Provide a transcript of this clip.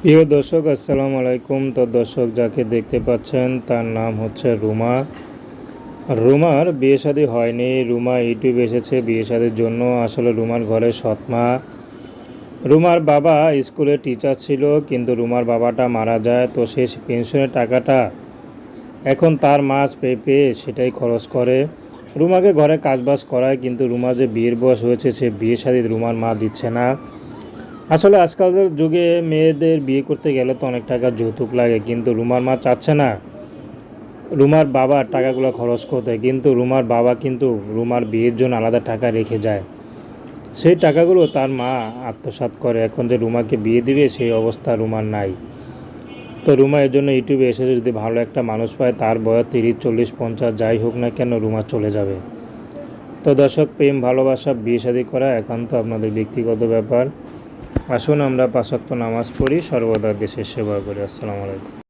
প্রিয় দর্শক, আসসালামু আলাইকুম। তো দর্শক, যাকে দেখতে পাচ্ছেন তার নাম হচ্ছে রুমা। রুমার বিয়ে শাদী হয়নি। রুমা ইউটিউব এসেছে বিয়ে শাদীর জন্য। আসলে রুমার ঘরে সৎমা। রুমার বাবা স্কুলে টিচার ছিল, কিন্তু রুমার বাবাটা মারা যায়। তো সে পেনশনের টাকাটা এখন তার মাছ পেয়ে সেটাই খরচ করে। রুমাকে ঘরে কাজবাজ করায়, কিন্তু রুমা যে বিয়ের বয়স হয়েছে সে বিয়ে শাদী রুমার মা দিচ্ছে না। আসলে আজকালকার যুগে মেয়েদের বিয়ে করতে গেলে তো অনেক টাকা যৌতুক লাগে, কিন্তু রুমার মা চাচ্ছে না রুমার বাবার টাকাগুলো খরচ করতে। কিন্তু রুমার বাবা কিন্তু রুমার বিয়ের জন্য আলাদা টাকা রেখে যায়। সেই টাকাগুলো তার মা আত্মসাৎ করে। এখন যে রুমাকে বিয়ে দিবে সেই অবস্থা রুমার নাই। তো রুমা এর জন্য ইউটিউবে এসেছে, যদি ভালো একটা মানুষ পায়, তার বয়স 30, 40, 50 যাই হোক না কেন, রুমা চলে যাবে। তো দর্শক, প্রেম ভালোবাসা বিয়ে শাদী করা একান্ত আপনাদের ব্যক্তিগত ব্যাপার। আসুন আমরা 5 ওয়াক্ত নামাজ পড়ি, সর্বদা দেশের সেবা করি। আসসালামু আলাইকুম।